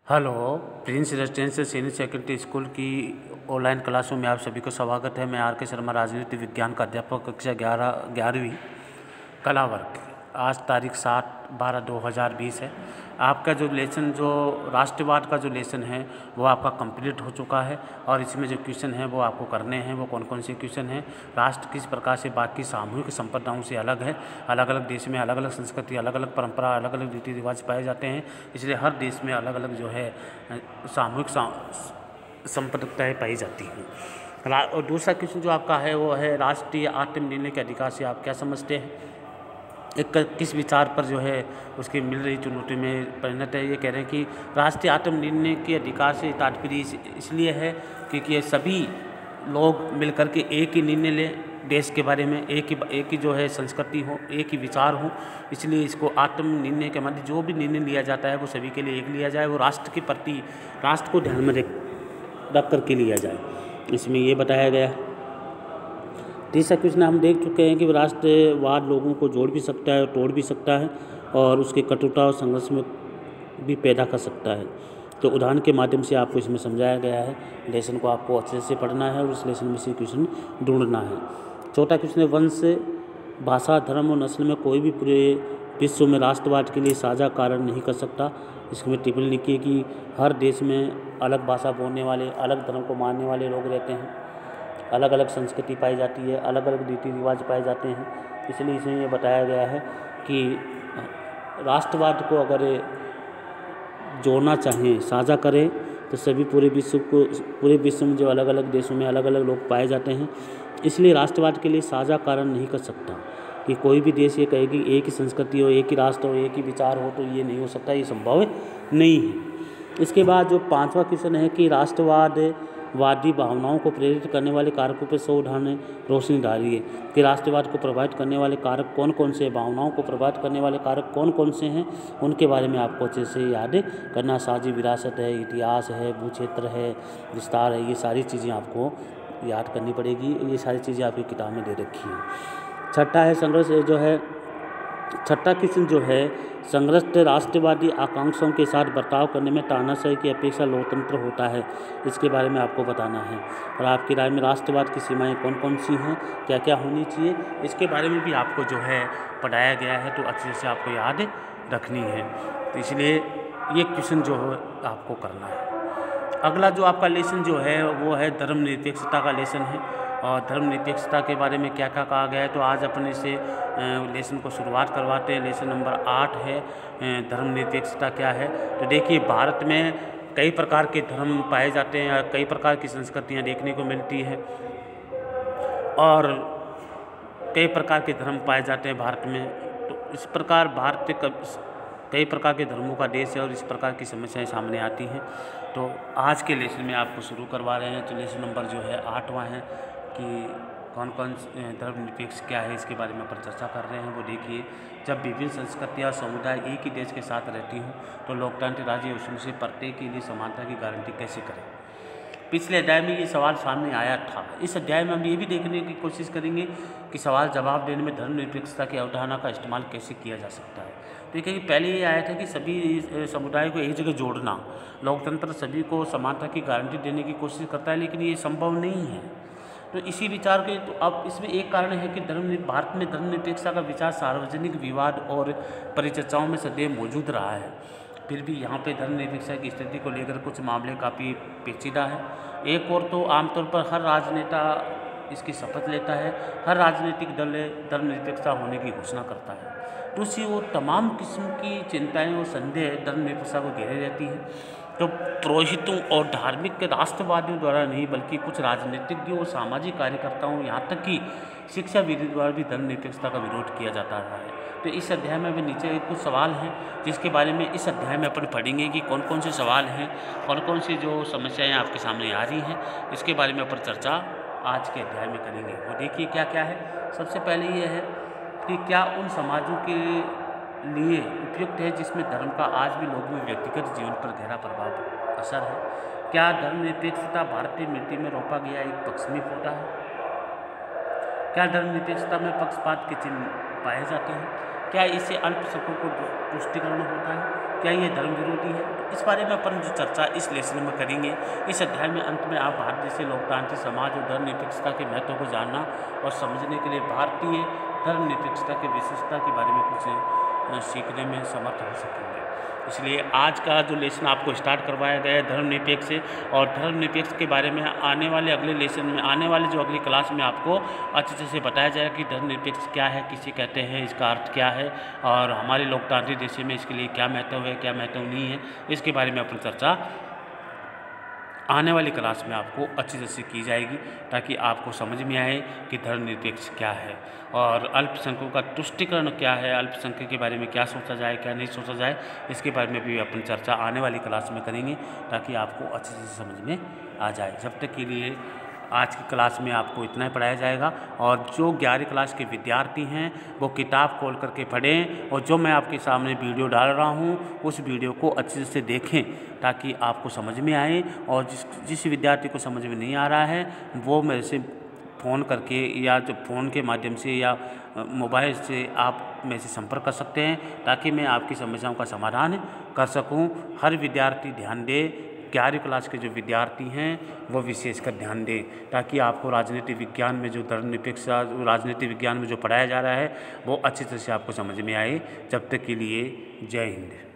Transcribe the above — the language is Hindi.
Hello. Prince residential senior secondary school की ऑनलाइन क्लासों में आप सभी को स्वागत है। मैं आर के शर्मा, राजनीति विज्ञान का अध्यापक, कक्षा 11वीं कला वर्ग। आज तारीख 7/12/2020 है। आपका जो लेसन, जो राष्ट्रवाद का जो लेसन है वो आपका कंप्लीट हो चुका है और इसमें जो क्वेश्चन है वो आपको करने हैं। वो कौन कौन से क्वेश्चन हैं? राष्ट्र किस प्रकार से बाकी सामूहिक संप्रदायों से अलग है। अलग अलग देश में अलग अलग संस्कृति, अलग अलग परंपरा, अलग अलग रीति रिवाज पाए जाते हैं, इसलिए हर देश में अलग अलग जो है सामूहिक संप्रदायताएँ पाई जाती हैं। और दूसरा क्वेश्चन जो आपका है वो है राष्ट्रीय आत्मनिर्णय के अधिकार से आप क्या समझते हैं। एक किस विचार पर जो है उसकी मिल रही चुनौती में परिणत है। ये कह रहे हैं कि राष्ट्रीय आत्मनिर्णय के अधिकार से तात्पर्य इसलिए है क्योंकि ये सभी लोग मिलकर के एक ही निर्णय लें देश के बारे में, एक ही जो है संस्कृति हो, एक ही विचार हो, इसलिए इसको आत्मनिर्णय के मध्य जो भी निर्णय लिया जाता है वो सभी के लिए एक लिया जाए, वो राष्ट्र के प्रति, राष्ट्र को ध्यान में रख करके लिया जाए, इसमें ये बताया गया है। तीसरा क्वेश्चन हम देख चुके हैं कि राष्ट्रवाद लोगों को जोड़ भी सकता है और तोड़ भी सकता है और उसके कटुता और संघर्ष में भी पैदा कर सकता है। तो उदाहरण के माध्यम से आपको इसमें समझाया गया है। लेसन को आपको अच्छे से पढ़ना है और उस लेसन में से क्वेश्चन ढूंढना है। चौथा क्वेश्चन है वंश, भाषा, धर्म और नस्ल में कोई भी पूरे विश्व में राष्ट्रवाद के लिए साझा कारण नहीं कर सकता। इसमें टिप्पणी लिखी है कि हर देश में अलग भाषा बोलने वाले, अलग धर्म को मानने वाले लोग रहते हैं, अलग अलग संस्कृति पाई जाती है, अलग अलग रीति रिवाज पाए जाते हैं, इसलिए इसमें ये बताया गया है कि राष्ट्रवाद को अगर जोड़ना चाहें, साझा करें, तो सभी पूरे विश्व में जो अलग अलग देशों में अलग अलग लोग पाए जाते हैं, इसलिए राष्ट्रवाद के लिए साझा कारण नहीं कर सकता कि कोई भी देश ये कहे कि एक ही संस्कृति हो, एक ही राष्ट्र हो, एक ही विचार हो, तो ये नहीं हो सकता, ये संभव नहीं है। इसके बाद जो पांचवा क्वेश्चन है कि राष्ट्रवादी भावनाओं को प्रेरित करने वाले कारकों पर 100 उदाहरण रोशनी डालिए कि राष्ट्रवाद को प्रभावित करने वाले कारक कौन कौन से, भावनाओं को प्रभावित करने वाले कारक कौन कौन से हैं, उनके बारे में आपको अच्छे से याद करना। साझी विरासत है, इतिहास है, भू क्षेत्र है, विस्तार है, ये सारी चीज़ें आपको याद करनी पड़ेगी। ये सारी चीज़ें आपकी किताब में दे रखी हैं। छठा है संघर्ष, जो है छठा क्वेश्चन जो है संघर्ष राष्ट्रवादी आकांक्षाओं के साथ बर्ताव करने में तानाशाही की अपेक्षा लोकतंत्र होता है, इसके बारे में आपको बताना है। और आपकी राय में राष्ट्रवाद की सीमाएं कौन कौन सी हैं, क्या क्या होनी चाहिए, इसके बारे में भी आपको जो है पढ़ाया गया है, तो अच्छे से आपको याद रखनी है। तो इसलिए ये क्वेश्चन जो है आपको करना है। अगला जो आपका लेसन जो है वो है धर्मनिरपेक्षता का लेसन है। और धर्मनिरपेक्षता के बारे में क्या क्या कहा गया है, तो आज अपने से लेसन को शुरुआत करवाते हैं। लेसन नंबर 8 है धर्मनिरपेक्षता क्या है। तो देखिए, भारत में कई प्रकार के धर्म पाए जाते हैं, कई प्रकार की संस्कृतियाँ देखने को मिलती है और कई प्रकार के धर्म पाए जाते हैं भारत में। तो इस प्रकार भारत कई प्रकार के धर्मों का देश है और इस प्रकार की समस्याएं सामने आती हैं। तो आज के लेसन में आपको शुरू करवा रहे हैं। तो लेसन नंबर जो है 8वां है कि कौन कौन धर्मनिरपेक्ष क्या है, इसके बारे में अपन चर्चा कर रहे हैं। वो देखिए, जब विभिन्न संस्कृतियाँ समुदाय एक ही देश के साथ रहती हूँ तो लोकतांत्रिक राज्य उसमें से प्रत्येक के लिए समानता की गारंटी कैसे करें। पिछले अध्याय में ये सवाल सामने आया था। इस अध्याय में हम ये भी देखने की कोशिश करेंगे कि सवाल जवाब देने में धर्मनिरपेक्षता की अवधारणा का इस्तेमाल कैसे किया जा सकता है। देखिए कि पहले ये आया था कि सभी समुदाय को एक जगह जोड़ना, लोकतंत्र सभी को समानता की गारंटी देने की कोशिश करता है, लेकिन ये संभव नहीं है। तो इसी विचार के, तो अब इसमें एक कारण है कि भारत में धर्मनिरपेक्षता का विचार सार्वजनिक विवाद और परिचर्चाओं में सदैव मौजूद रहा है। फिर भी यहाँ पे धर्मनिरपेक्षता की स्थिति को लेकर कुछ मामले काफ़ी पेचीदा है। एक और तो आमतौर पर हर राजनेता इसकी शपथ लेता है, हर राजनीतिक दल धर्मनिरपेक्षता होने की घोषणा करता है। दूसरी ओर तमाम किस्म की चिंताएं और संदेह धर्मनिरपेक्षता को घेरे रहती हैं। तो पुरोहितों और धार्मिक राष्ट्रवादियों द्वारा नहीं, बल्कि कुछ राजनीतिज्ञों और सामाजिक कार्यकर्ताओं, यहाँ तक कि शिक्षाविदों द्वारा भी धर्मनिरपेक्षता का विरोध किया जाता रहा है। तो इस अध्याय में भी नीचे कुछ सवाल हैं जिसके बारे में इस अध्याय में अपन पढ़ेंगे कि कौन कौन से सवाल हैं, कौन कौन सी जो समस्याएं आपके सामने आ रही हैं, इसके बारे में अपन चर्चा आज के अध्याय में करेंगे। वो देखिए क्या क्या है। सबसे पहले ये है कि क्या उन समाजों के लिए उपयुक्त है जिसमें धर्म का आज भी लोगों में व्यक्तिगत जीवन पर गहरा प्रभाव असर है। क्या धर्मनिरपेक्षता भारतीय मिट्टी में रोपा गया एक पश्चिमी पौधा है। क्या धर्मनिरपेक्षता में पक्षपात के चिन्ह पाए जाते हैं। क्या इससे अल्पसंख्यकों को तुष्टिकरण होता है? क्या ये धर्म विरोधी है? तो इस बारे में अपन जो चर्चा इस लेसन में करेंगे। इस अध्याय में अंत में आप भारत जैसे लोकतांत्रिक समाज और धर्मनिरपेक्षता के महत्व को जानना और समझने के लिए भारतीय धर्मनिरपेक्षता की विशेषता के बारे में कुछ सीखने में समर्थ हो सकेंगे। इसलिए आज का जो लेसन आपको स्टार्ट करवाया गया है धर्मनिरपेक्ष से, और धर्मनिरपेक्ष के बारे में आने वाले अगले लेसन में, आने वाले जो अगली क्लास में आपको अच्छे तरह से बताया जाएगा कि धर्मनिरपेक्ष क्या है, किसे कहते हैं, इसका अर्थ क्या है और हमारे लोकतांत्रिक देश में इसके लिए क्या महत्व है, क्या महत्व नहीं है, इसके बारे में अपन चर्चा आने वाली क्लास में आपको अच्छी तरह से की जाएगी, ताकि आपको समझ में आए कि धर्मनिरपेक्ष क्या है और अल्पसंख्यकों का तुष्टिकरण क्या है, अल्पसंख्यक के बारे में क्या सोचा जाए, क्या नहीं सोचा जाए, इसके बारे में भी अपन चर्चा आने वाली क्लास में करेंगे, ताकि आपको अच्छी तरह से समझ में आ जाए। जब तक के लिए आज की क्लास में आपको इतना ही पढ़ाया जाएगा, और जो 11वीं क्लास के विद्यार्थी हैं वो किताब खोल करके पढ़ें, और जो मैं आपके सामने वीडियो डाल रहा हूँ उस वीडियो को अच्छे से देखें, ताकि आपको समझ में आए। और जिस विद्यार्थी को समझ में नहीं आ रहा है वो मेरे से फ़ोन करके या जो फ़ोन के माध्यम से या मोबाइल से आप मेरे से संपर्क कर सकते हैं, ताकि मैं आपकी समस्याओं का समाधान कर सकूं। हर विद्यार्थी ध्यान दे, 11वीं क्लास के जो विद्यार्थी हैं वो विशेषकर ध्यान दें, ताकि आपको राजनीति विज्ञान में जो धर्मनिरपेक्ष राजनीति विज्ञान में जो पढ़ाया जा रहा है वो अच्छी तरह से आपको समझ में आए। जब तक के लिए जय हिंद।